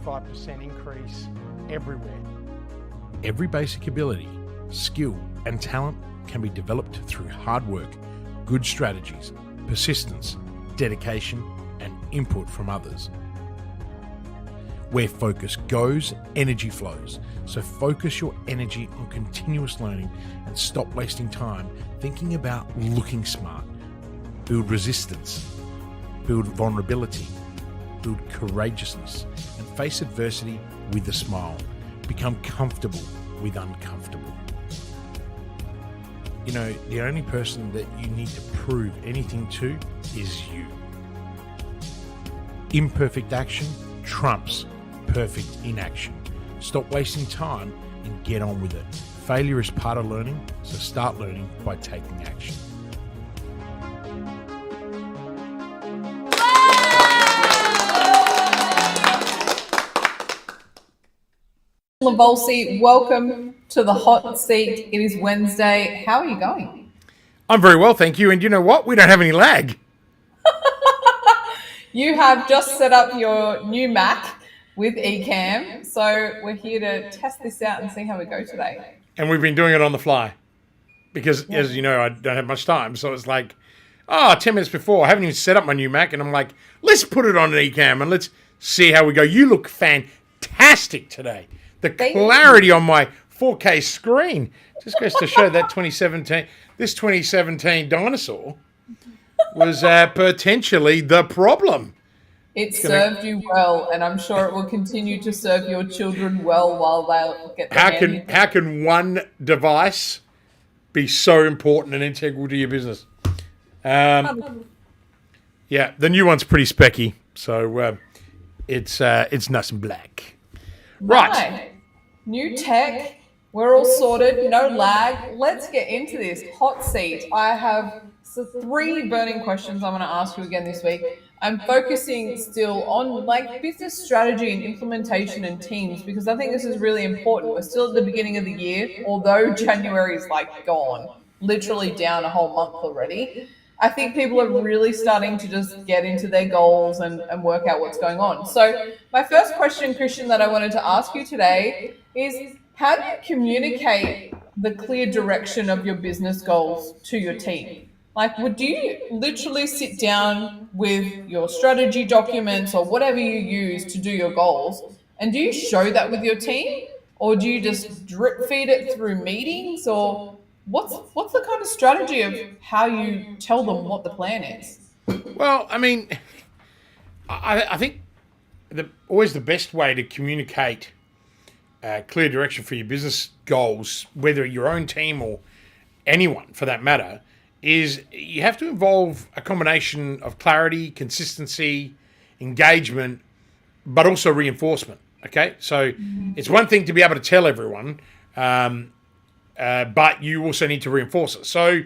25% increase everywhere. Every basic ability, skill, and talent can be developed through hard work, good strategies, persistence, dedication, and input from others. Where focus goes, energy flows. So focus your energy on continuous learning and stop wasting time thinking about looking smart. Build resistance, build vulnerability, build courageousness, and face adversity with a smile. Become comfortable with uncomfortable. You know, the only person that you need to prove anything to is you. Imperfect action trumps perfect inaction. Stop wasting time and get on with it. Failure is part of learning, so start learning by taking action. Lavolsi, welcome to the hot seat. It is Wednesday. How are you going? I'm very well, thank you. And you know what? We don't have any lag. You have just set up your new Mac with Ecamm, so we're here to test this out and see how we go today. And we've been doing it on the fly because, as you know, I don't have much time. So it's like, 10 minutes before, I haven't even set up my new Mac. And I'm like, let's put it on an Ecamm and let's see how we go. You look fantastic today. The clarity on my 4K screen just goes to show that 2017 dinosaur was potentially the problem. It served you well, and I'm sure it will continue to serve your children well while they'll get their How can one device be so important and integral to your business? Yeah, the new one's pretty specky, so it's nice and black. Right. New tech. We're all sorted. No lag. Let's get into this hot seat. I have 3 burning questions I'm going to ask you again this week. I'm focusing still on business strategy and implementation and teams because I think this is really important. We're still at the beginning of the year, although January is gone, literally down a whole month already. I think people are really starting to just get into their goals and work out what's going on. So my first question, Christian, that I wanted to ask you today is how do you communicate the clear direction of your business goals to your team? Do you literally sit down with your strategy documents or whatever you use to do your goals, and do you show that with your team, or do you just drip feed it through meetings, or what's the kind of strategy of how you tell them what the plan is? Well, I mean, I think always the best way to communicate clear direction for your business goals, whether your own team or anyone for that matter, is you have to involve a combination of clarity, consistency, engagement, but also reinforcement. Okay, so it's one thing to be able to tell everyone, but you also need to reinforce it. So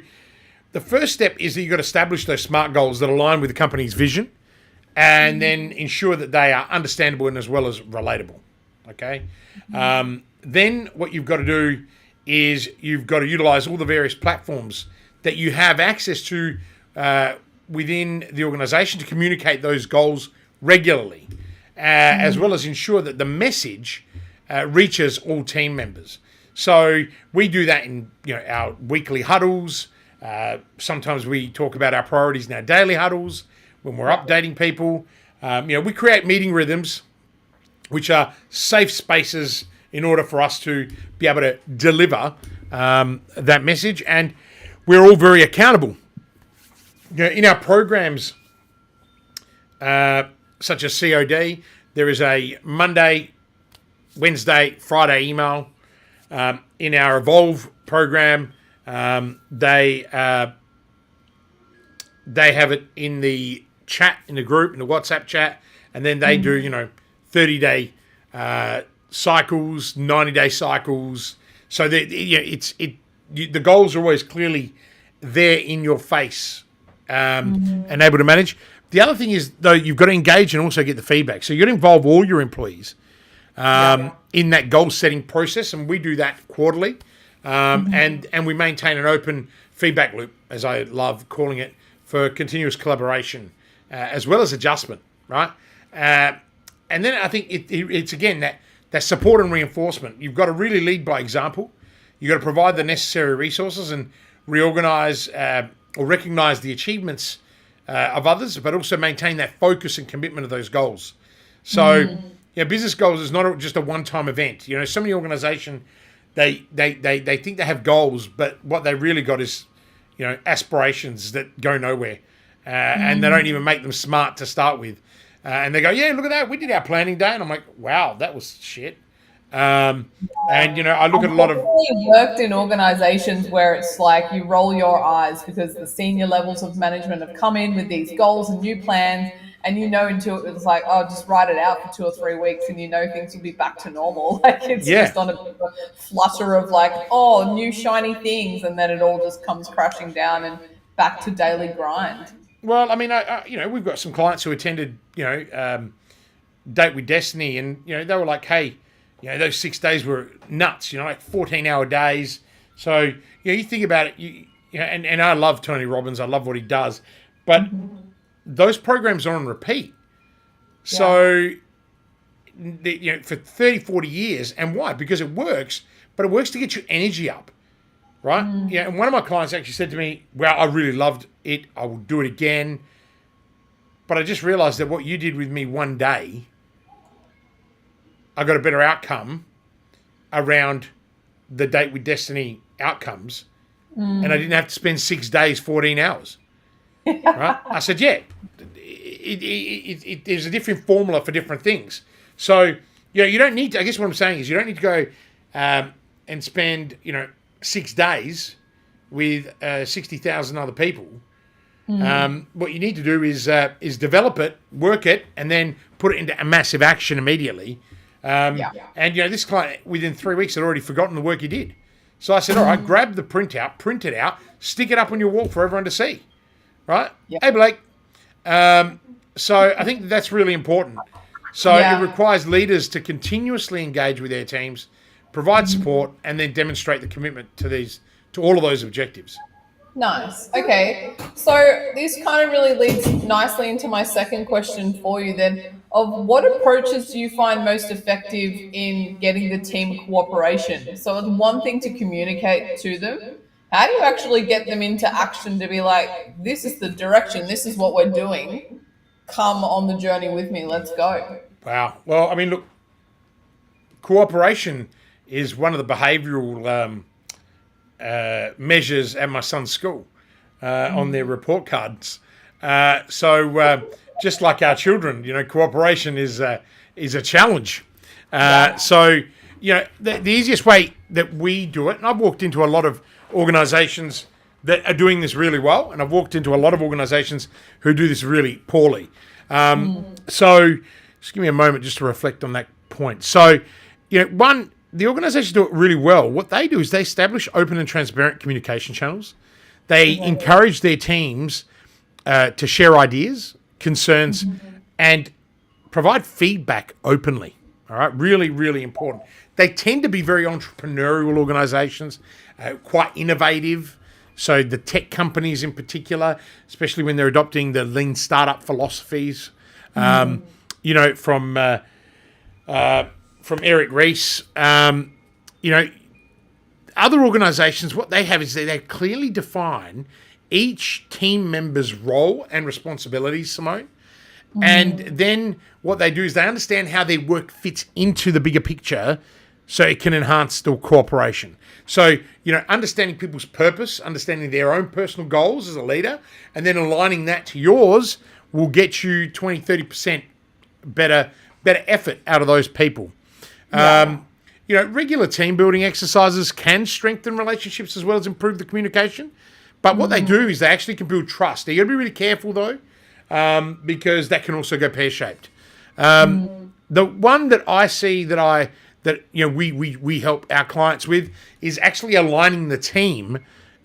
the first step is that you've got to establish those SMART goals that align with the company's vision, and then ensure that they are understandable and as well as relatable. Okay, then what you've got to do is you've got to utilize all the various platforms that you have access to within the organization to communicate those goals regularly, as well as ensure that the message reaches all team members. So we do that in our weekly huddles. Sometimes we talk about our priorities in our daily huddles when we're updating people. We create meeting rhythms, which are safe spaces in order for us to be able to deliver that message. And we're all very accountable. In our programs, such as COD, there is a Monday, Wednesday, Friday email. In our Evolve program, they have it in the chat, in the group, in the WhatsApp chat, and then they do 30-day cycles, 90-day cycles. So the goals are always clearly there in your face and able to manage. The other thing is, though, you've got to engage and also get the feedback. So you've got to involve all your employees in that goal-setting process, and we do that quarterly. And we maintain an open feedback loop, as I love calling it, for continuous collaboration as well as adjustment, right? and then I think it's again that support and reinforcement. You've got to really lead by example. You've got to provide the necessary resources and reorganize or recognize the achievements of others, but also maintain that focus and commitment of those goals. So, business goals is not just a one-time event. So many organizations, they think they have goals, but what they really got is, aspirations that go nowhere, and they don't even make them smart to start with. And they go, yeah, look at that. We did our planning day. And I'm like, wow, that was shit. And, I look at a lot of... I've worked in organizations where it's like you roll your eyes because the senior levels of management have come in with these goals and new plans. And until it's like, oh, just write it out for 2 or 3 weeks and things will be back to normal. Like it's just on a flutter of like, oh, new shiny things. And then it all just comes crashing down and back to daily grind. Well, I mean, we've got some clients who attended, Date with Destiny, and, they were like, hey, those 6 days were nuts, like 14-hour days. So, you think about it, and I love Tony Robbins. I love what he does. But those programs are on repeat. So, for 30, 40 years. And why? Because it works, but it works to get your energy up. Right? And one of my clients actually said to me, well, I really loved it. I will do it again. But I just realized that what you did with me one day, I got a better outcome around the Date with Destiny outcomes. And I didn't have to spend 6 days, 14 hours. Right? I said, yeah, there's a different formula for different things. So, you don't need to, I guess what I'm saying is you don't need to go and spend, 6 days with 60,000 other people. What you need to do is develop it, work it, and then put it into a massive action immediately. And this client within 3 weeks had already forgotten the work he did. So I said, all right, grab the printout, print it out, stick it up on your wall for everyone to see. Right? Hey, Blake. So I think that's really important. So it requires leaders to continuously engage with their teams, provide support, and then demonstrate the commitment to all of those objectives. Nice. Okay. So this kind of really leads nicely into my second question for you then. Of what approaches do you find most effective in getting the team cooperation? So it's one thing to communicate to them. How do you actually get them into action to be like, this is the direction, this is what we're doing. Come on the journey with me. Let's go. Wow. Well, I mean, look, cooperation is one of the behavioural measures at my son's school on their report cards. So just like our children, cooperation is a challenge. So, the easiest way that we do it, and I've walked into a lot of organisations that are doing this really well, and I've walked into a lot of organisations who do this really poorly. So just give me a moment just to reflect on that point. So, the organisations do it really well. What they do is they establish open and transparent communication channels. They encourage their teams to share ideas, concerns, and provide feedback openly. All right, really, really important. They tend to be very entrepreneurial organisations, quite innovative. So the tech companies in particular, especially when they're adopting the lean startup philosophies, from Eric Ries, other organisations, what they have is they clearly define each team member's role and responsibilities, Simone. And then what they do is they understand how their work fits into the bigger picture so it can enhance still cooperation. So, understanding people's purpose, understanding their own personal goals as a leader, and then aligning that to yours will get you 20, 30% better effort out of those people. Regular team building exercises can strengthen relationships as well as improve the communication. But what they do is they actually can build trust. You got to be really careful though, because that can also go pear-shaped. The one that I see that we help our clients with is actually aligning the team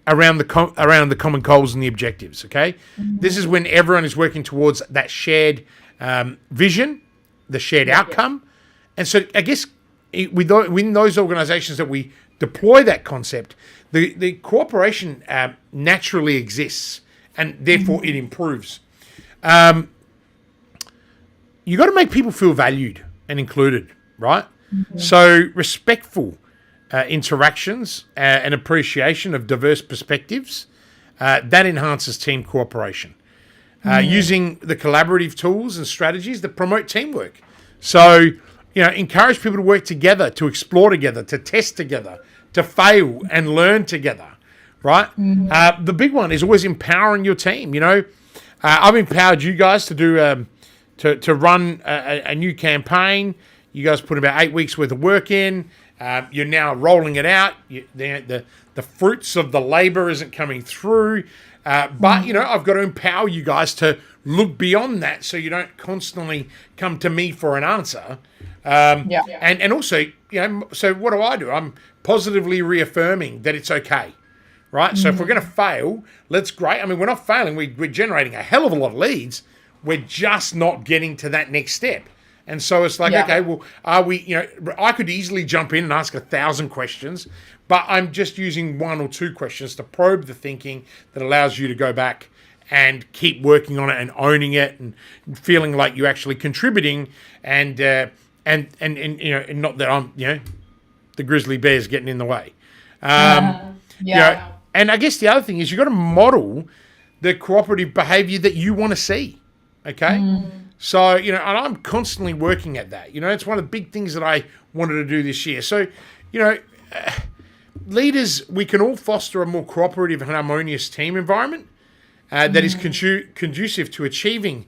around the common goals and the objectives. Okay, this is when everyone is working towards that shared vision, the shared outcome, and so I guess within those organisations that we deploy that concept, the cooperation naturally exists, and therefore it improves. You got to make people feel valued. and included, right? So respectful interactions and appreciation of diverse perspectives, that enhances team cooperation. Using the collaborative tools and strategies that promote teamwork. So, encourage people to work together, to explore together, to test together, to fail and learn together, right? The big one is always empowering your team. I've empowered you guys to do to run a new campaign. You guys put about 8 weeks worth of work in. You're now rolling it out. The fruits of the labor isn't coming through. But, I've got to empower you guys to look beyond that so you don't constantly come to me for an answer. And also, so what do? I'm positively reaffirming that it's okay, right? So if we're going to fail, let's great. I mean, we're not failing. We're generating a hell of a lot of leads. We're just not getting to that next step. And so it's like, okay, well, are we, I could easily jump in and ask 1,000 questions, but I'm just using 1 or 2 questions to probe the thinking that allows you to go back and keep working on it and owning it and feeling like you're actually contributing and not that I'm, the grizzly bear's getting in the way. And I guess the other thing is you've got to model the cooperative behavior that you want to see. Okay. So, and I'm constantly working at that. It's one of the big things that I wanted to do this year. So, leaders, we can all foster a more cooperative and harmonious team environment that is conducive to achieving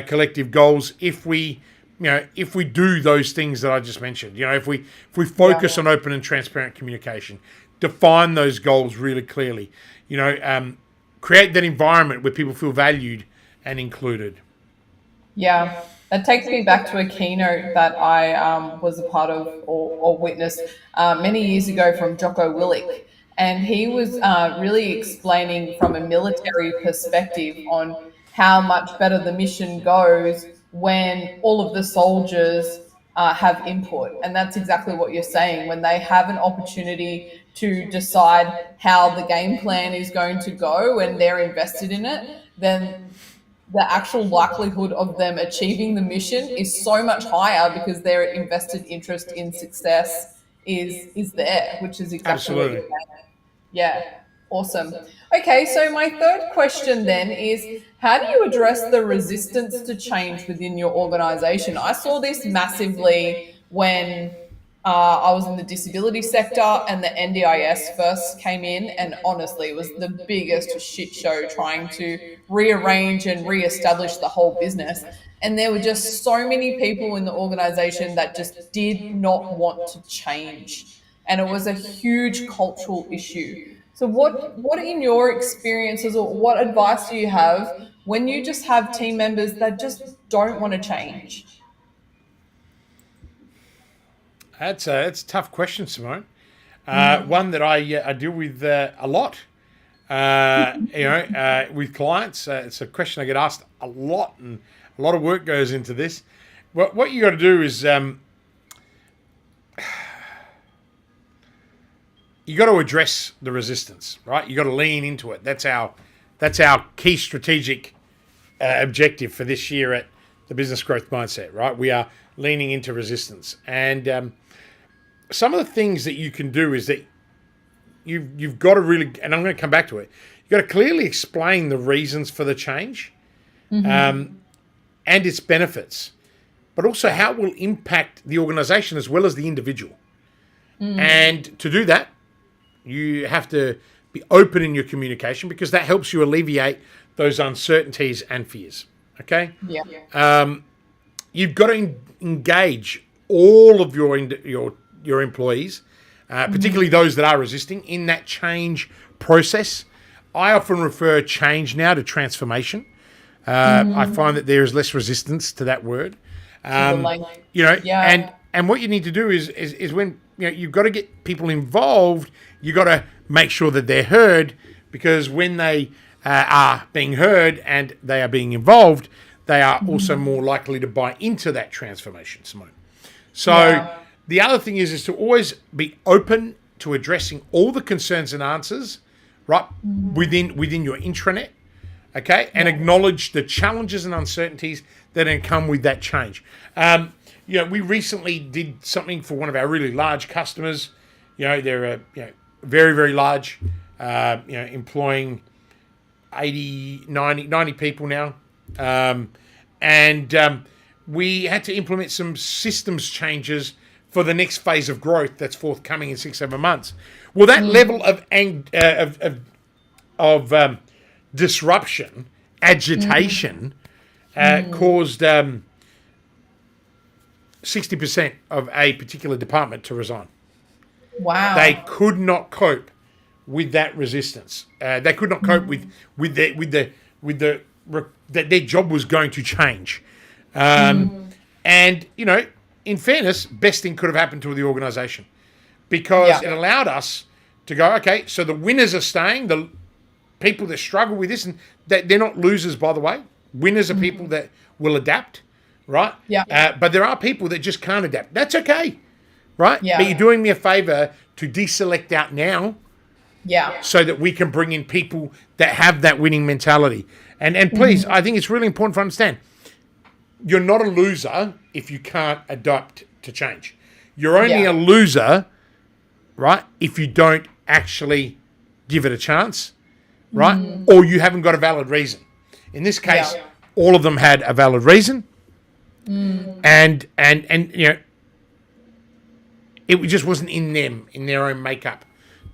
collective goals if we do those things that I just mentioned. If we focus on open and transparent communication, define those goals really clearly, create that environment where people feel valued and included. Yeah, that takes me back to a keynote that I was a part of or witnessed many years ago from Jocko Willink. And he was really explaining from a military perspective on how much better the mission goes when all of the soldiers have input. And that's exactly what you're saying. When they have an opportunity to decide how the game plan is going to go and they're invested in it, then the actual likelihood of them achieving the mission is so much higher because their invested interest in success is there, which is exactly what you're saying. Yeah, awesome. Okay, so my third question then is, how do you address the resistance to change within your organization? I saw this massively when I was in the disability sector and the NDIS first came in, and honestly, it was the biggest shit show trying to rearrange and reestablish the whole business. And there were just so many people in the organization that just did not want to change. And it was a huge cultural issue. So what in your experiences, or what advice do you have when you just have team members that just don't want to change? That's a tough question, Simone. One that I deal with a lot. With clients, it's a question I get asked a lot, and a lot of work goes into this. What you got to do is you got to address the resistance, right? You got to lean into it. That's our key strategic objective for this year at the Business Growth Mindset, right? We are leaning into resistance, and some of the things that you can do is that you've got to really, and I'm going to come back to it, you've got to clearly explain the reasons for the change and its benefits, but also how it will impact the organization as well as the individual. And to do that, you have to be open in your communication, because that helps you alleviate those uncertainties and fears. Okay? Yeah. You've got to engage all of your employees, particularly those that are resisting, in that change process. I often refer change now to transformation. I find that there is less resistance to that word. And what you need to do is when you've got to get people involved, you've got to make sure that they're heard, because when they are being heard and they are being involved, they are also more likely to buy into that transformation, Simone. So the other thing is to always be open to addressing all the concerns and answers, right, within your intranet, okay, and acknowledge the challenges and uncertainties that come with that change. we recently did something for one of our really large customers. They're very, very large, employing 80, 90 people now. And we had to implement some systems changes for the next phase of growth that's forthcoming in 6-7 months. Well, that level of disruption, agitation, caused 60% of a particular department to resign. Wow. They could not cope with that resistance. They could not cope with that their job was going to change. And in fairness, best thing could have happened to the organisation, because it allowed us to go, okay, so the winners are staying. The people that struggle with this, and they're not losers, by the way. Winners are people that will adapt, right? Yeah. But there are people that just can't adapt. That's okay, right? Yeah. But you're doing me a favour to deselect out now, so that we can bring in people that have that winning mentality. And please, I think it's really important to understand, you're not a loser if you can't adapt to change. You're only a loser, right, if you don't actually give it a chance, right? Or you haven't got a valid reason. In this case, all of them had a valid reason, and it just wasn't in them, in their own makeup,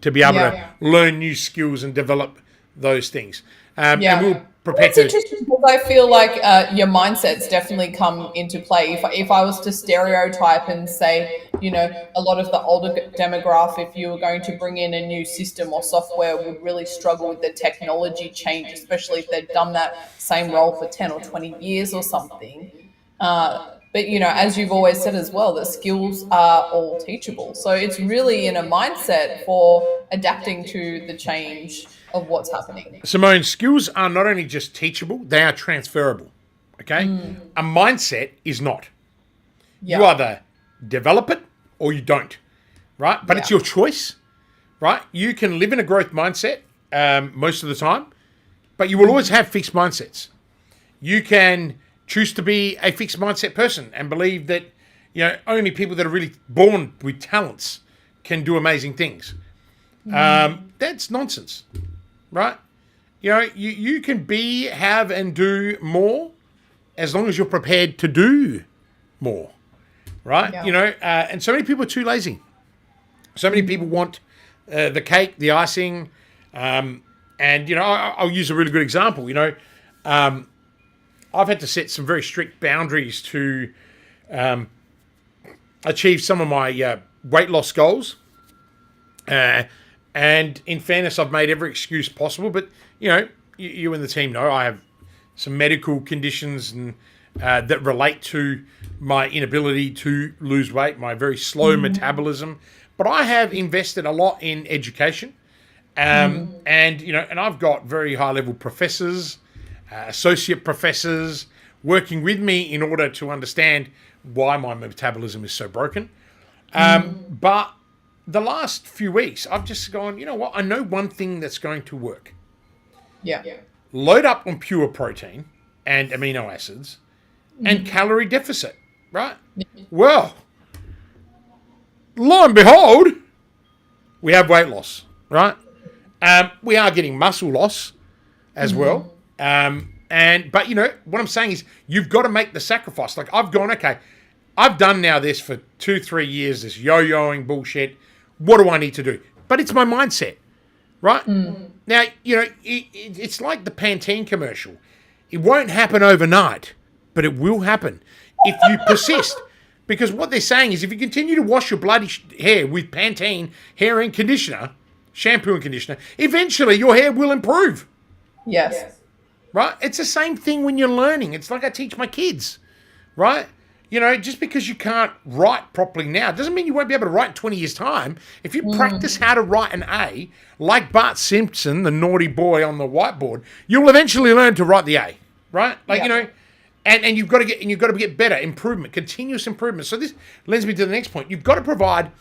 to be able to learn new skills and develop those things. And we'll prepare It's interesting because I feel like your mindsets definitely come into play. If I was to stereotype and say, a lot of the older demographic, if you were going to bring in a new system or software, would really struggle with the technology change, especially if they'd done that same role for 10 or 20 years or something. But, as you've always said as well, that skills are all teachable. So it's really in a mindset for adapting to the change of what's happening. Simone, skills are not only just teachable, they are transferable. Okay? A mindset is not. You either develop it or you don't, right? But it's your choice, right? You can live in a growth mindset most of the time, but you will always have fixed mindsets. You can choose to be a fixed mindset person and believe that only people that are really born with talents can do amazing things. That's nonsense, right? You can be, have, and do more as long as you're prepared to do more, right? And so many people are too lazy. So many people want the cake, the icing, and I'll use a really good example. I've had to set some very strict boundaries to achieve some of my weight loss goals. And in fairness, I've made every excuse possible. But, you and the team know I have some medical conditions and that relate to my inability to lose weight, my very slow metabolism. But I have invested a lot in education. And I've got very high-level professors, associate professors working with me in order to understand why my metabolism is so broken. But the last few weeks, I've just gone, what? I know one thing that's going to work. Load up on pure protein and amino acids and calorie deficit, right? Well, lo and behold, we have weight loss, right? We are getting muscle loss as well. But what I'm saying is you've got to make the sacrifice. Like I've gone, okay, I've done now this for 2-3 years, this yo-yoing bullshit. What do I need to do? But it's my mindset, right? Now, it's like the Pantene commercial. It won't happen overnight, but it will happen if you persist. Because what they're saying is if you continue to wash your bloody hair with Pantene hair and conditioner, shampoo and conditioner, eventually your hair will improve. Yes. Right? It's the same thing when you're learning. It's like I teach my kids, right? Just because you can't write properly now doesn't mean you won't be able to write in 20 years' time. If you practice how to write an A, like Bart Simpson, the naughty boy on the whiteboard, you'll eventually learn to write the A, right? And you've got to get better, improvement, continuous improvement. So this lends me to the next point. You've got to provide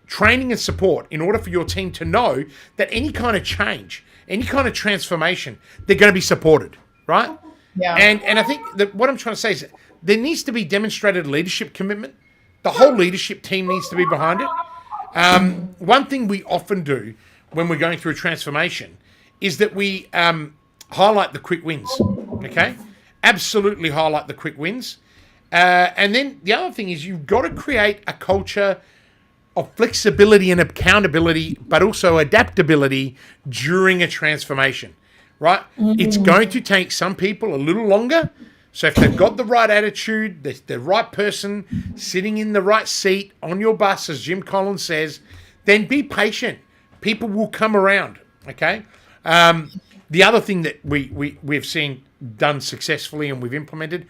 training and support in order for your team to know that any kind of change, any kind of transformation, they're going to be supported, right? Yeah. And I think that what I'm trying to say is there needs to be demonstrated leadership commitment. The whole leadership team needs to be behind it. One thing we often do when we're going through a transformation is that we highlight the quick wins. Okay? Absolutely highlight the quick wins. And then the other thing is you've got to create a culture of flexibility and accountability, but also adaptability during a transformation, right? It's going to take some people a little longer. So if they've got the right attitude, the right person sitting in the right seat on your bus, as Jim Collins says, then be patient. People will come around, okay? The other thing that we've seen done successfully and we've implemented,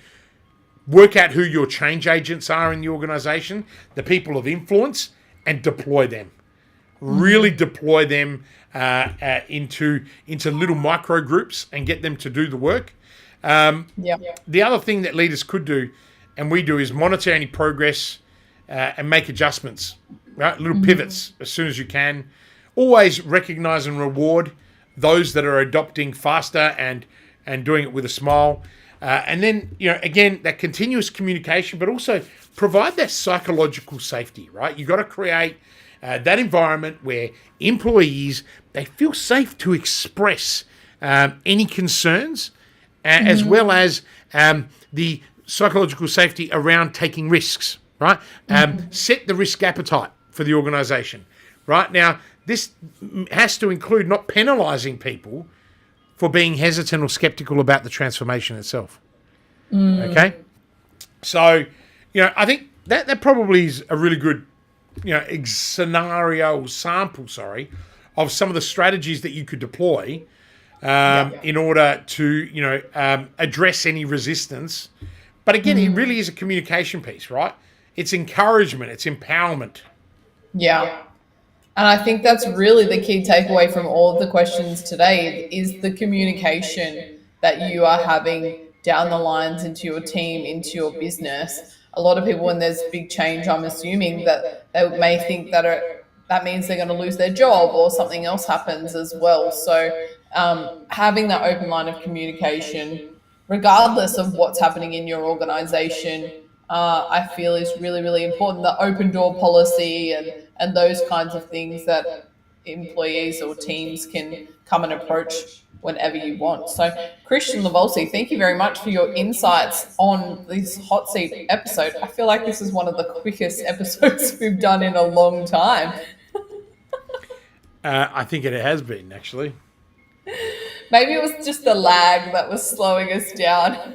work out who your change agents are in the organization, the people of influence, and deploy them. Really deploy them into little micro groups and get them to do the work. The other thing that leaders could do, and we do, is monitor any progress and make adjustments, right? Little pivots as soon as you can. Always recognize and reward those that are adopting faster and doing it with a smile. And then, again, that continuous communication, but also provide that psychological safety, right? You've got to create that environment where employees, they feel safe to express any concerns, as well as the psychological safety around taking risks, right? Set the risk appetite for the organization, right? Now, this has to include not penalizing people for being hesitant or skeptical about the transformation itself. Okay? So, I think that probably is a really good, sample, of some of the strategies that you could deploy in order to, address any resistance. But again, it really is a communication piece, right? It's encouragement, it's empowerment. Yeah. And I think that's really the key takeaway from all of the questions today is the communication that you are having down the lines into your team, into your business. A lot of people, when there's big change, I'm assuming that they may think that means they're going to lose their job or something else happens as well. So having that open line of communication, regardless of what's happening in your organization, I feel is really, really important. The open door policy and those kinds of things that employees or teams can come and approach whenever you want. So, Christian Lavolsi, thank you very much for your insights on this hot seat episode. I feel like this is one of the quickest episodes we've done in a long time. I think it has been, actually. Maybe it was just the lag that was slowing us down.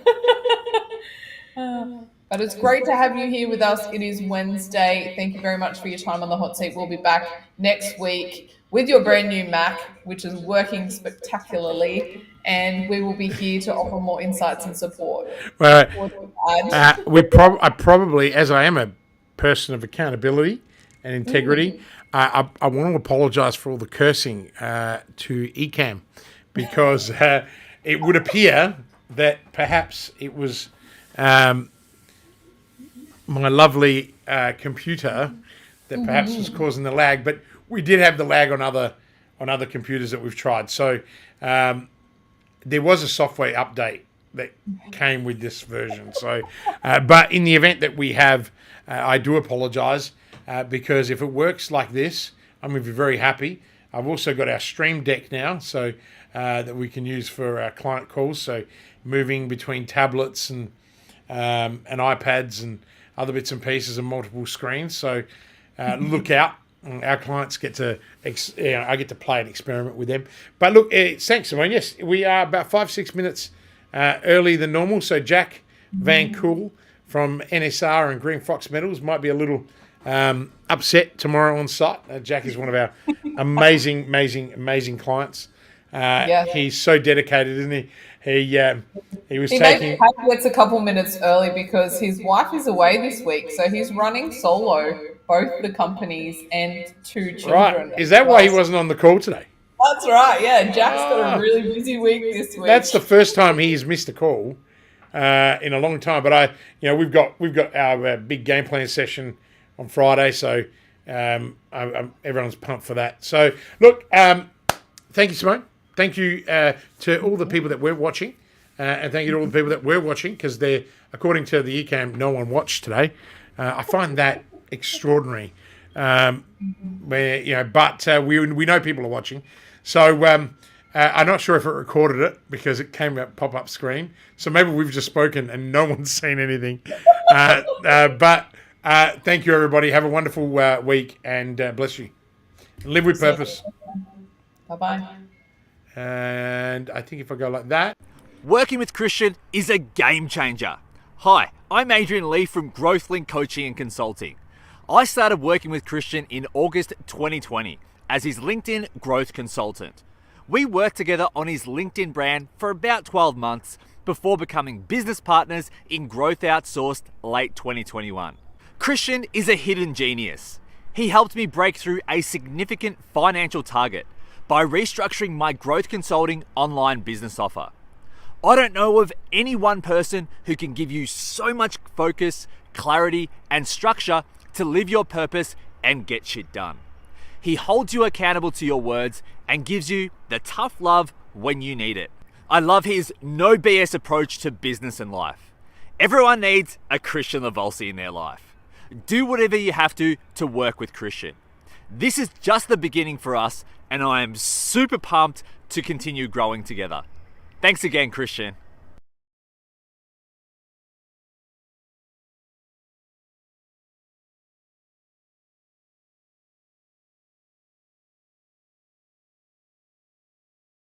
But it's great to have you here with us. It is Wednesday. Thank you very much for your time on the hot seat. We'll be back next week with your brand new Mac, which is working spectacularly, and we will be here to offer more insights and support. Well, I probably, as I am a person of accountability and integrity, I want to apologise for all the cursing to ECAM, because it would appear that perhaps it was my lovely computer that perhaps was causing the lag, but we did have the lag on other computers that we've tried. So there was a software update that came with this version. So, but in the event that we have, I do apologise because if it works like this, I'm going to be very happy. I've also got our Stream Deck now, so that we can use for our client calls. So moving between tablets and iPads and other bits and pieces and multiple screens. So look out. Our clients get to, I get to play and experiment with them. But look, thanks, Simone. Yes, we are about 5-6 minutes earlier than normal. So Jack Van Cool from NSR and Green Fox Metals might be a little upset tomorrow on site. Jack is one of our amazing clients. He's so dedicated, isn't he? He was taking. He gets a couple minutes early because his wife is away this week, so he's running solo both the companies and 2 children. Right? Is that why he wasn't on the call today? That's right. Yeah, Jack's got a really busy week this week. That's the first time he's missed a call in a long time. But we've got our big game plan session on Friday, so everyone's pumped for that. So look, thank you, Simone. Thank you to all the people that were watching And thank you to all the people that were watching, because they're, according to the ECAM, no one watched today. I find that extraordinary. But we know people are watching. So I'm not sure if it recorded it because it came up pop-up screen. So maybe we've just spoken and no one's seen anything. But thank you, everybody. Have a wonderful week, and bless you. Live with purpose. Bye-bye. And I think if I go like that. Working with Christian is a game changer. Hi, I'm Adrian Lee from GrowthLink Coaching and Consulting. I started working with Christian in August 2020 as his LinkedIn growth consultant. We worked together on his LinkedIn brand for about 12 months before becoming business partners in Growth Outsourced late 2021. Christian is a hidden genius. He helped me break through a significant financial target by restructuring my growth consulting online business offer. I don't know of any one person who can give you so much focus, clarity, and structure to live your purpose and get shit done. He holds you accountable to your words and gives you the tough love when you need it. I love his no BS approach to business and life. Everyone needs a Christian Lavolsi in their life. Do whatever you have to work with Christian. This is just the beginning for us, and I am super pumped to continue growing together. Thanks again, Christian.